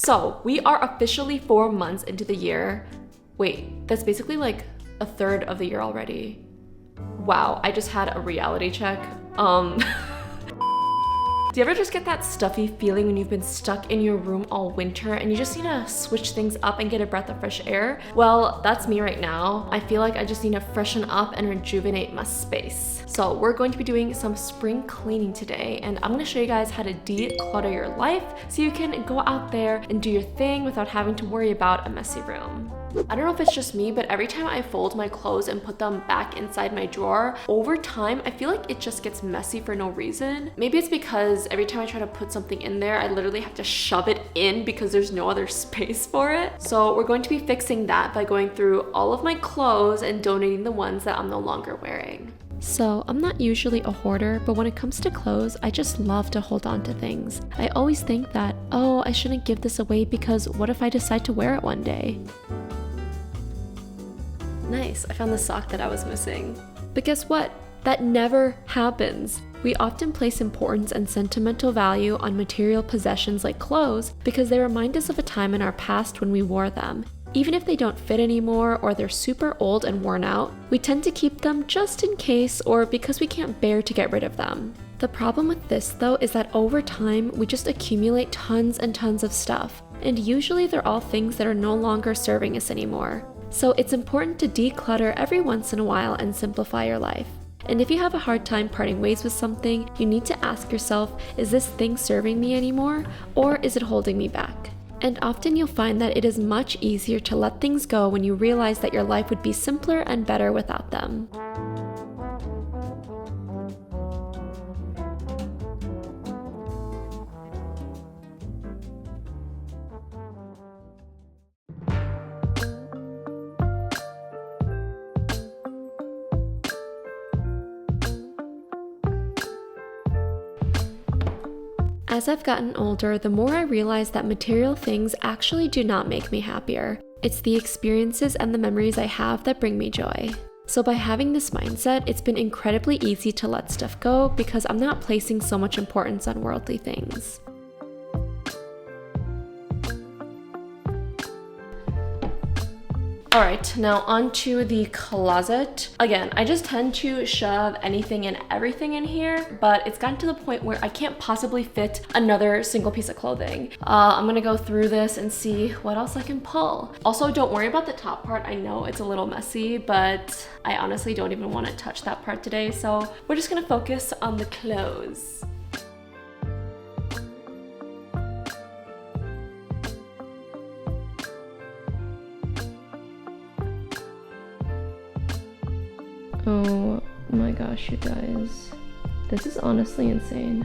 So we are officially 4 months into the year. Wait, that's basically like a third of the year already. Wow, I just had a reality check. Do you ever just get that stuffy feeling when you've been stuck in your room all winter and you just need to switch things up and get a breath of fresh air? Well, that's me right now. I feel like I just need to freshen up and rejuvenate my space. So we're going to be doing some spring cleaning today, and I'm gonna show you guys how to declutter your life so you can go out there and do your thing without having to worry about a messy room. I don't know if it's just me, but every time I fold my clothes and put them back inside my drawer, over time, I feel like it just gets messy for no reason. Maybe it's because every time I try to put something in there, I literally have to shove it in because there's no other space for it. So we're going to be fixing that by going through all of my clothes and donating the ones that I'm no longer wearing. So I'm not usually a hoarder, but when it comes to clothes, I just love to hold on to things. I always think that, oh, I shouldn't give this away because what if I decide to wear it one day? Nice, I found the sock that I was missing. But guess what? That never happens. We often place importance and sentimental value on material possessions like clothes because they remind us of a time in our past when we wore them. Even if they don't fit anymore or they're super old and worn out, we tend to keep them just in case or because we can't bear to get rid of them. The problem with this though is that over time, we just accumulate tons and tons of stuff, and usually they're all things that are no longer serving us anymore. So it's important to declutter every once in a while and simplify your life. And if you have a hard time parting ways with something, you need to ask yourself, is this thing serving me anymore, or is it holding me back? And often you'll find that it is much easier to let things go when you realize that your life would be simpler and better without them. As I've gotten older, the more I realize that material things actually do not make me happier. It's the experiences and the memories I have that bring me joy. So by having this mindset, it's been incredibly easy to let stuff go because I'm not placing so much importance on worldly things. Alright, now onto the closet. Again, I just tend to shove anything and everything in here, but it's gotten to the point where I can't possibly fit another single piece of clothing. I'm gonna go through this and see what else I can pull. Also, don't worry about the top part. I know it's a little messy, but I honestly don't even want to touch that part today, so we're just gonna focus on the clothes. Oh my gosh, you guys. This is honestly insane.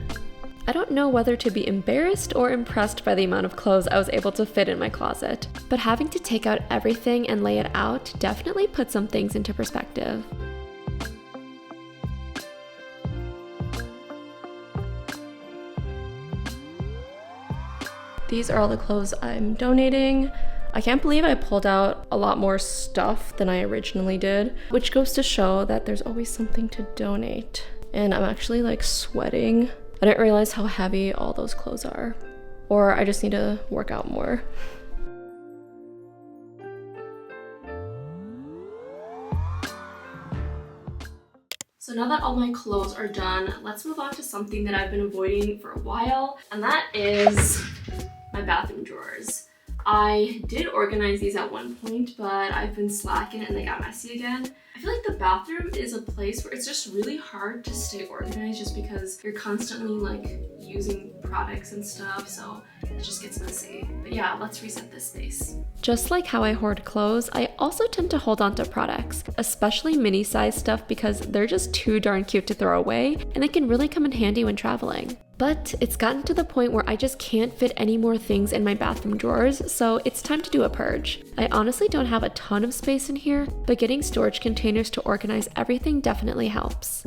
I don't know whether to be embarrassed or impressed by the amount of clothes I was able to fit in my closet, but having to take out everything and lay it out definitely put some things into perspective. These are all the clothes I'm donating. I can't believe I pulled out a lot more stuff than I originally did, which goes to show that there's always something to donate. And I'm actually like sweating. I didn't realize how heavy all those clothes are. Or I just need to work out more. So now that all my clothes are done, let's move on to something that I've been avoiding for a while, and that is my bathroom drawers. I did organize these at one point, but I've been slacking and they got messy again. I feel like the bathroom is a place where it's just really hard to stay organized just because you're constantly like using products and stuff, so it just gets messy. But yeah, let's reset this space. Just like how I hoard clothes, I also tend to hold on to products, especially mini-size stuff because they're just too darn cute to throw away and they can really come in handy when traveling. But it's gotten to the point where I just can't fit any more things in my bathroom drawers, so it's time to do a purge. I honestly don't have a ton of space in here, but getting storage containers to organize everything definitely helps.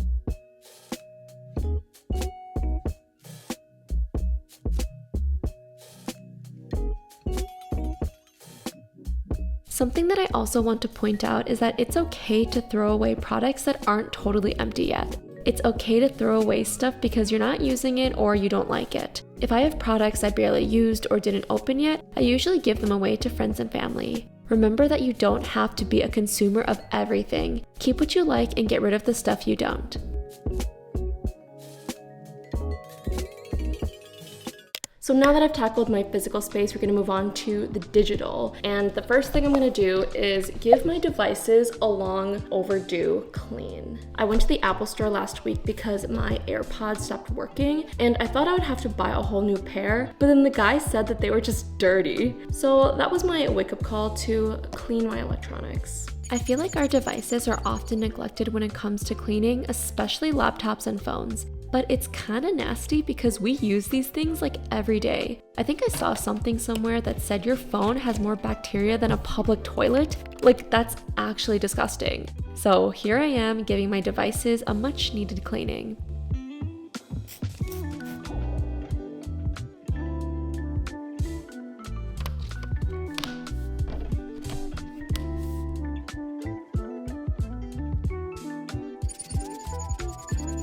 Something that I also want to point out is that it's okay to throw away products that aren't totally empty yet. It's okay to throw away stuff because you're not using it or you don't like it. If I have products I barely used or didn't open yet, I usually give them away to friends and family. Remember that you don't have to be a consumer of everything. Keep what you like and get rid of the stuff you don't. So now that I've tackled my physical space, we're gonna move on to the digital. And the first thing I'm gonna do is give my devices a long overdue clean. I went to the Apple store last week because my AirPods stopped working and I thought I would have to buy a whole new pair, but then the guy said that they were just dirty. So that was my wake-up call to clean my electronics. I feel like our devices are often neglected when it comes to cleaning, especially laptops and phones. But it's kind of nasty because we use these things like every day. I think I saw something somewhere that said your phone has more bacteria than a public toilet. Like, that's actually disgusting. So here I am giving my devices a much needed cleaning.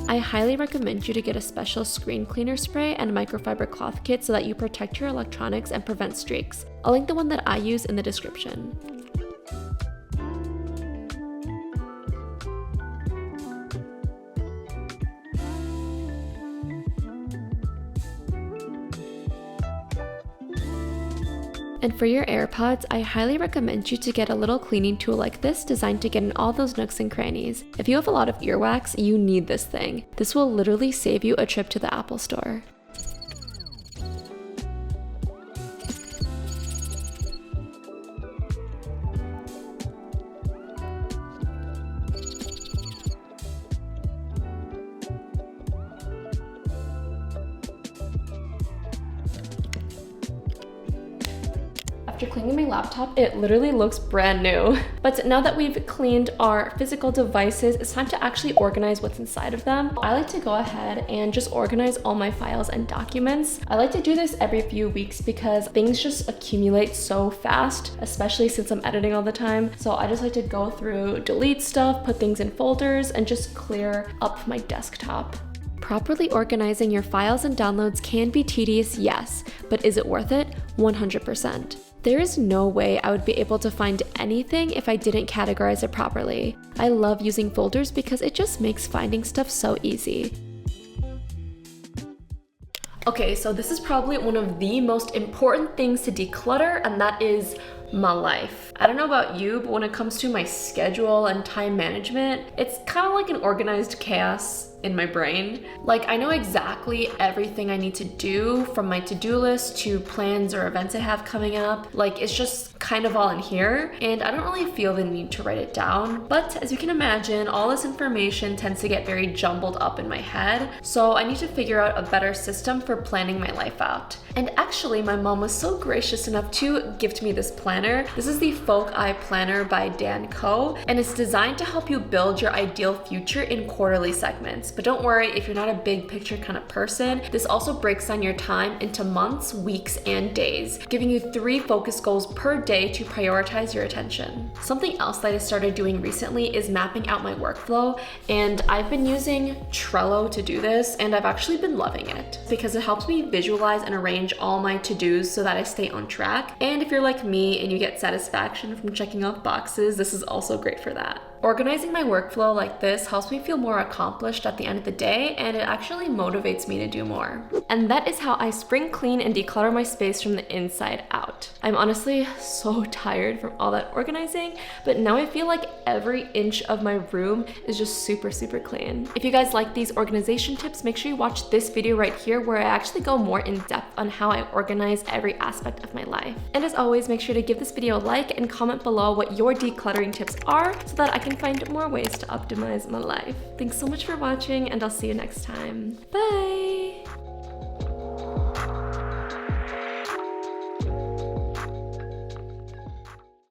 I highly recommend you to get a special screen cleaner spray and microfiber cloth kit so that you protect your electronics and prevent streaks. I'll link the one that I use in the description. And for your AirPods, I highly recommend you to get a little cleaning tool like this designed to get in all those nooks and crannies. If you have a lot of earwax, you need this thing. This will literally save you a trip to the Apple store. After cleaning my laptop, it literally looks brand new. But now that we've cleaned our physical devices, it's time to actually organize what's inside of them. I like to go ahead and just organize all my files and documents. I like to do this every few weeks because things just accumulate so fast, especially since I'm editing all the time. So I just like to go through, delete stuff, put things in folders, and just clear up my desktop. Properly organizing your files and downloads can be tedious, yes, but is it worth it? 100%. There is no way I would be able to find anything if I didn't categorize it properly. I love using folders because it just makes finding stuff so easy. Okay, so this is probably one of the most important things to declutter, and that is my life. I don't know about you, but when it comes to my schedule and time management, it's kind of like an organized chaos in my brain. Like, I know exactly everything I need to do, from my to-do list to plans or events I have coming up. Like, it's just kind of all in here, and I don't really feel the need to write it down. But as you can imagine, all this information tends to get very jumbled up in my head, so I need to figure out a better system for planning my life out. And actually, my mom was so gracious enough to gift me this planner. This is the Folk Eye Planner by Dan Coe, and it's designed to help you build your ideal future in quarterly segments. But don't worry, if you're not a big picture kind of person, this also breaks down your time into months, weeks, and days, giving you 3 focus goals per day to prioritize your attention. Something else that I started doing recently is mapping out my workflow, and I've been using Trello to do this, and I've actually been loving it because it helps me visualize and arrange all my to-dos so that I stay on track. And if you're like me and you get satisfaction from checking off boxes, this is also great for that. Organizing my workflow like this helps me feel more accomplished at the end of the day, and it actually motivates me to do more. And that is how I spring clean and declutter my space from the inside out. I'm honestly so tired from all that organizing, but now I feel like every inch of my room is just super clean. If you guys like these organization tips, make sure you watch this video right here where I actually go more in depth on how I organize every aspect of my life. And as always, make sure to give this video a like and comment below what your decluttering tips are so that I can find more ways to optimize my life. Thanks so much for watching, and I'll see you next time. Bye!